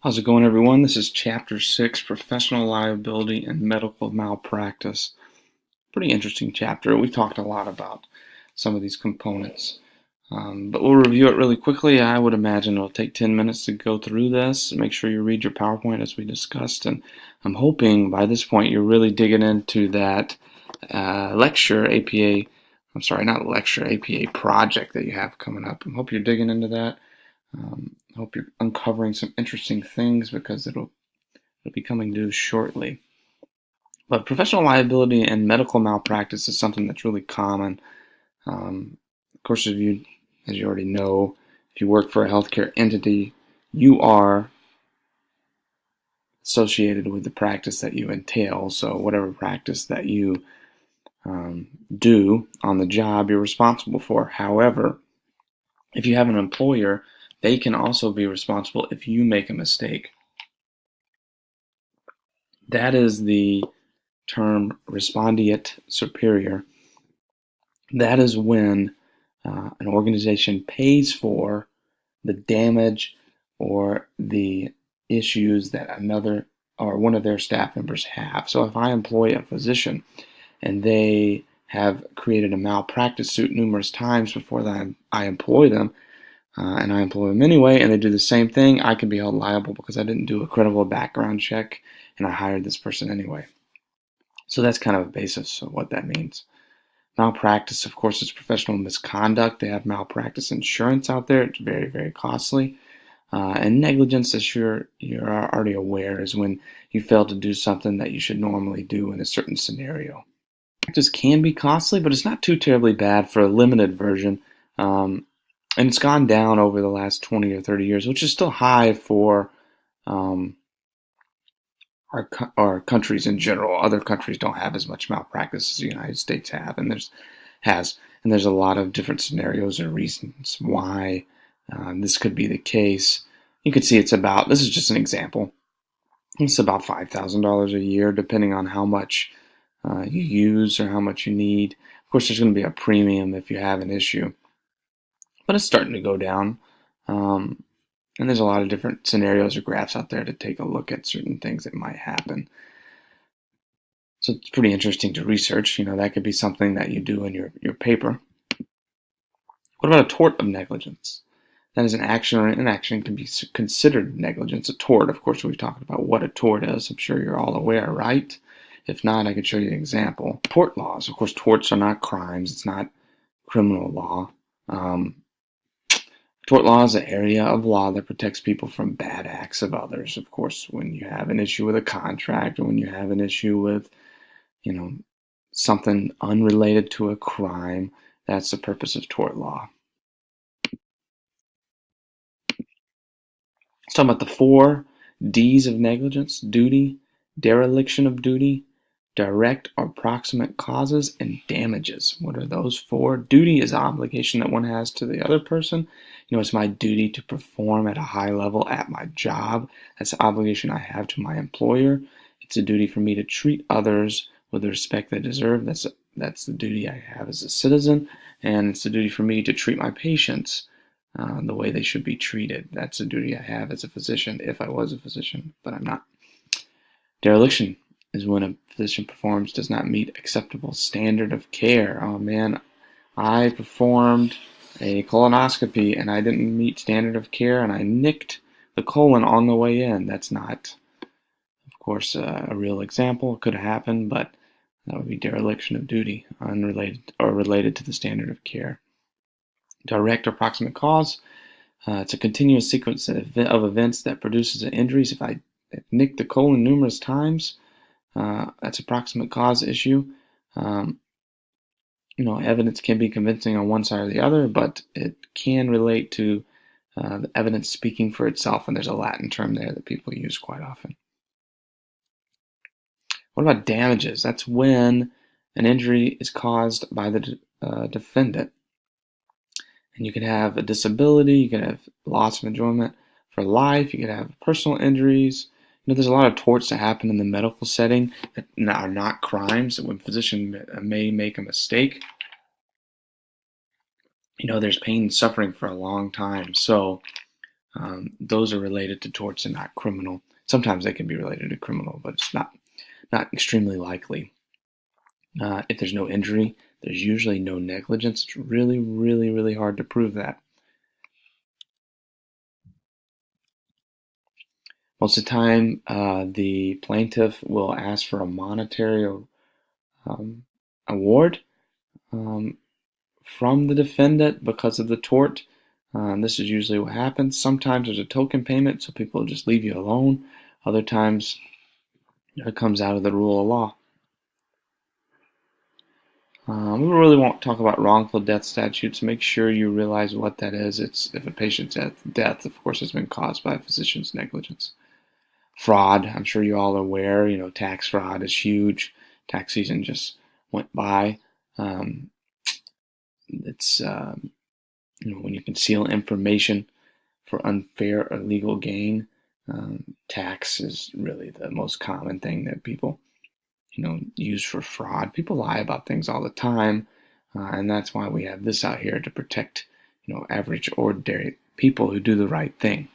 How's it going, everyone? This is Chapter 6, Professional Liability and Medical Malpractice. Pretty interesting chapter. We've talked a lot about some of these components, but we'll review it really quickly. I would imagine it'll take 10 minutes to go through this. Make sure you read your PowerPoint as we discussed, and I'm hoping by this point you're really digging into that APA project that you have coming up. I hope you're digging into that. I hope you're uncovering some interesting things because it'll be coming due shortly. But professional liability and medical malpractice is something that's really common. Of course, as you already know, if you work for a healthcare entity, you are associated with the practice that you entail. So whatever practice that you do on the job, you're responsible for. However, if you have an employer, they can also be responsible if you make a mistake. That is the term respondeat superior. That is when an organization pays for the damage or the issues that another or one of their staff members have. So if I employ a physician and they have created a malpractice suit numerous times before I employ them, and I employ them anyway, and they do the same thing, I can be held liable because I didn't do a credible background check and I hired this person anyway. So that's kind of a basis of what that means. Malpractice, of course, is professional misconduct. They have malpractice insurance out there. It's very, very costly. And negligence, as you're already aware, is when you fail to do something that you should normally do in a certain scenario. Practice can be costly, but it's not too terribly bad for a limited version. And it's gone down over the last 20 or 30 years, which is still high for our countries in general. Other countries don't have as much malpractice as the United States have, and there's a lot of different scenarios and reasons why this could be the case. You can see this is just an example. It's about $5,000 a year, depending on how much you use or how much you need. Of course, there's going to be a premium if you have an issue, but it's starting to go down. And there's a lot of different scenarios or graphs out there to take a look at certain things that might happen. So it's pretty interesting to research. That could be something that you do in your paper. What about a tort of negligence? That is an action or inaction can be considered negligence. A tort, of course, we've talked about what a tort is. I'm sure you're all aware, right? If not, I could show you an example. Tort laws. Of course, torts are not crimes. It's not criminal law. Tort law is an area of law that protects people from bad acts of others. Of course, when you have an issue with a contract or when you have an issue with, something unrelated to a crime, that's the purpose of tort law. Let's talk about the 4 D's of negligence: duty, dereliction of duty, direct or proximate causes, and damages. What are those 4? Duty is an obligation that one has to the other person. It's my duty to perform at a high level at my job. That's the obligation I have to my employer. It's a duty for me to treat others with the respect they deserve. That's the duty I have as a citizen, and it's the duty for me to treat my patients the way they should be treated. That's a duty I have as a physician, if I was a physician, but I'm not. Dereliction is when a physician performs does not meet acceptable standard of care. Oh man, I performed a colonoscopy and I didn't meet standard of care and I nicked the colon on the way in. That's not, of course, a real example. It could have happened, but that would be dereliction of duty, unrelated or related to the standard of care. Direct or proximate cause. It's a continuous sequence of events that produces injuries. If I nicked the colon numerous times, that's a proximate cause issue. Evidence can be convincing on one side or the other, but it can relate to the evidence speaking for itself, and there's a Latin term there that people use quite often. What about damages? That's when an injury is caused by the defendant. And you can have a disability, you can have loss of enjoyment for life, you can have personal injuries. There's a lot of torts that happen in the medical setting that are not crimes. When a physician may make a mistake, there's pain and suffering for a long time. So those are related to torts and not criminal. Sometimes they can be related to criminal, but it's not extremely likely. If there's no injury, there's usually no negligence. It's really, really, really hard to prove that. Most of the time, the plaintiff will ask for a monetary award from the defendant because of the tort. This is usually what happens. Sometimes there's a token payment, so people just leave you alone. Other times, it comes out of the rule of law. We really won't talk about wrongful death statutes. Make sure you realize what that is. It's if a patient's death, of course, has been caused by a physician's negligence. Fraud, I'm sure you're all aware, tax fraud is huge. Tax season just went by. It's when you conceal information for unfair or illegal gain. Tax is really the most common thing that people use for fraud. People lie about things all the time, and that's why we have this out here to protect average ordinary people who do the right thing.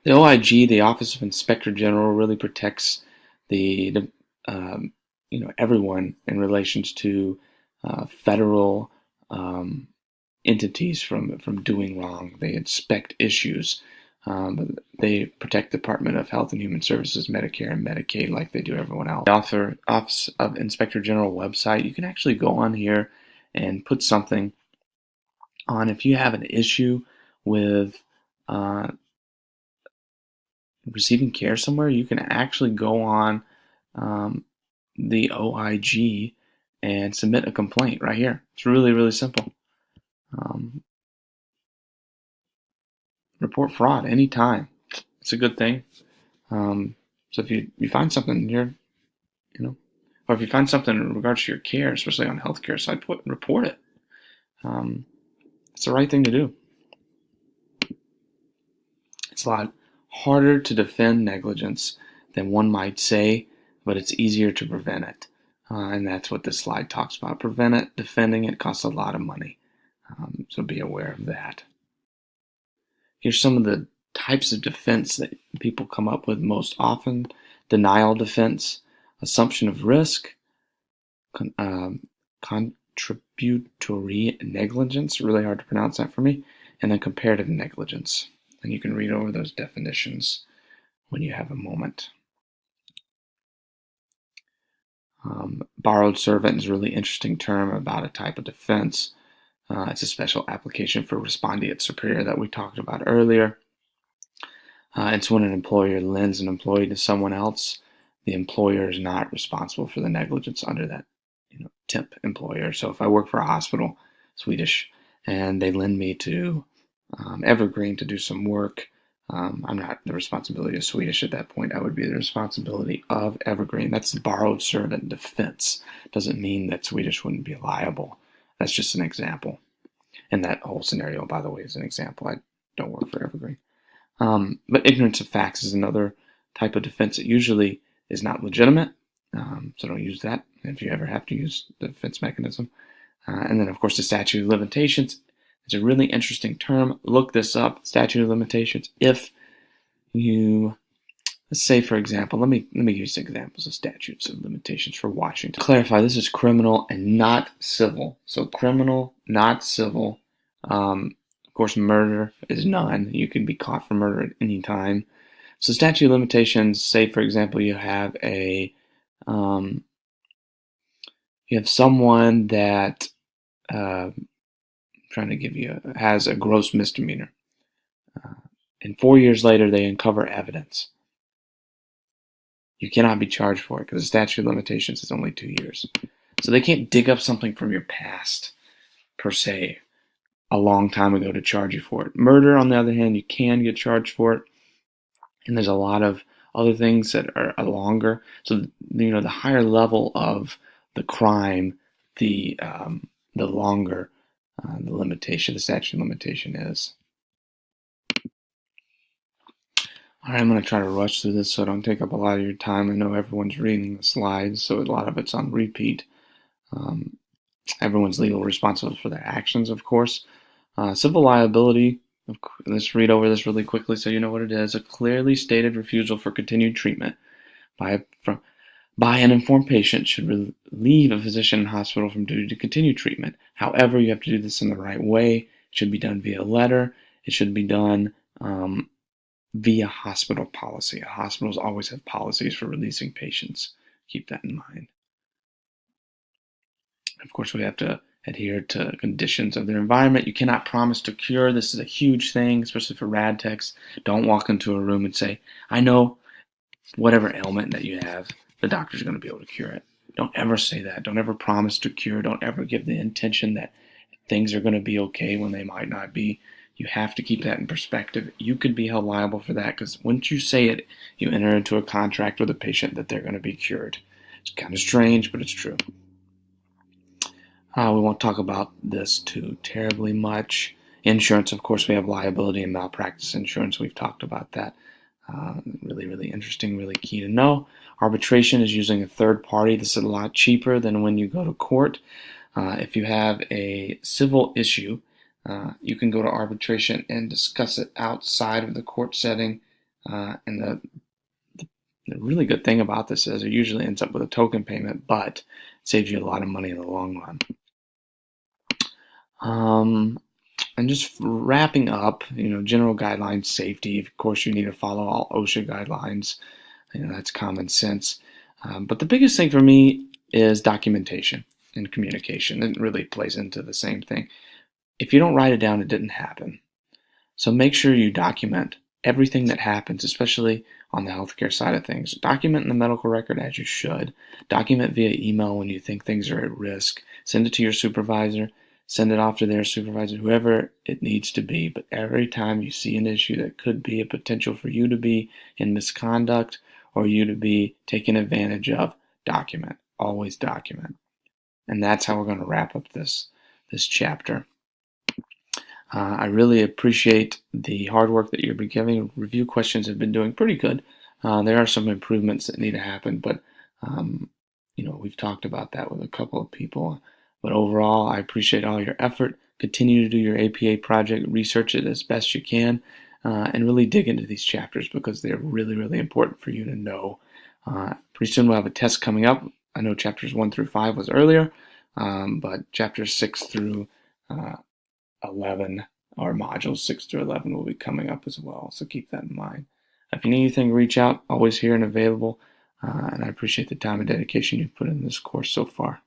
The OIG, the Office of Inspector General, really protects the everyone in relations to federal entities from doing wrong. They inspect issues. They protect the Department of Health and Human Services, Medicare, and Medicaid like they do everyone else. The Office of Inspector General website, you can actually go on here and put something on if you have an issue with receiving care somewhere. You can actually go on the OIG and submit a complaint right here. It's really, really simple. Report fraud anytime. It's a good thing. So if you find something here, or if you find something in regards to your care, especially on the healthcare side, report it. It's the right thing to do. It's a lot harder to defend negligence than one might say, but it's easier to prevent it. And that's what this slide talks about. Prevent it, defending it costs a lot of money. So be aware of that. Here's some of the types of defense that people come up with most often. Denial defense, assumption of risk, contributory negligence, really hard to pronounce that for me, and then comparative negligence. And you can read over those definitions when you have a moment. Borrowed servant is a really interesting term about a type of defense. It's a special application for respondeat superior that we talked about earlier. It's when an employer lends an employee to someone else. The employer is not responsible for the negligence under that temp employer. So if I work for a hospital, Swedish, and they lend me to Evergreen to do some work, I'm not the responsibility of Swedish at that point. I would be the responsibility of Evergreen. That's the borrowed servant defense. Doesn't mean that Swedish wouldn't be liable. That's just an example. And that whole scenario, by the way, is an example. I don't work for Evergreen. But ignorance of facts is another type of defense that usually is not legitimate. So don't use that if you ever have to use the defense mechanism. And then, of course, the statute of limitations. It's a really interesting term. Look this up, statute of limitations. If you, let's say, for example, let me give you some examples of statutes of limitations for Washington. To clarify, this is criminal and not civil. So criminal, not civil. Of course, murder is none. You can be caught for murder at any time. So statute of limitations, say, for example, you have someone that has a gross misdemeanor. And 4 years later, they uncover evidence. You cannot be charged for it because the statute of limitations is only 2 years. So they can't dig up something from your past, per se, a long time ago to charge you for it. Murder, on the other hand, you can get charged for it. And there's a lot of other things that are longer. So, the higher level of the crime, the longer the limitation, the statute of limitation is. All right, I'm going to try to rush through this so I don't take up a lot of your time. I know everyone's reading the slides, so a lot of it's on repeat. Everyone's legally responsible for their actions, of course. Civil liability, Let's read over this really quickly so you know what it is. A clearly stated refusal for continued treatment by an informed patient should relieve a physician and hospital from duty to continue treatment. However, you have to do this in the right way. It should be done via letter. It should be done via hospital policy. Hospitals always have policies for releasing patients. Keep that in mind. Of course, we have to adhere to conditions of their environment. You cannot promise to cure. This is a huge thing, especially for rad techs. Don't walk into a room and say, I know whatever ailment that you have, the doctor's going to be able to cure it. Don't ever say that. Don't ever promise to cure. Don't ever give the intention that things are going to be okay when they might not be. You have to keep that in perspective. You could be held liable for that because once you say it, you enter into a contract with a patient that they're going to be cured. It's kind of strange, but it's true. We won't talk about this too terribly much. Insurance, of course, we have liability and malpractice insurance. We've talked about that. Really, really interesting, really key to know. Arbitration is using a third party. This is a lot cheaper than when you go to court. If you have a civil issue, you can go to arbitration and discuss it outside of the court setting. And the really good thing about this is it usually ends up with a token payment, but it saves you a lot of money in the long run. And just wrapping up, general guidelines, safety. Of course, you need to follow all OSHA guidelines. That's common sense. But the biggest thing for me is documentation and communication. It really plays into the same thing. If you don't write it down, it didn't happen. So make sure you document everything that happens, especially on the healthcare side of things. Document in the medical record as you should. Document via email when you think things are at risk. Send it to your supervisor. Send it off to their supervisor, whoever it needs to be. But every time you see an issue that could be a potential for you to be in misconduct or you to be taken advantage of, document. Always document. And that's how we're going to wrap up this chapter. I really appreciate the hard work that you've been giving. Review questions have been doing pretty good. There are some improvements that need to happen, but we've talked about that with a couple of people. But overall, I appreciate all your effort. Continue to do your APA project, research it as best you can, and really dig into these chapters because they're really, really important for you to know. Pretty soon we'll have a test coming up. I know chapters 1 through 5 was earlier, but chapters 6 through 11, or modules 6 through 11 will be coming up as well, so keep that in mind. If you need anything, reach out. Always here and available, and I appreciate the time and dedication you've put in this course so far.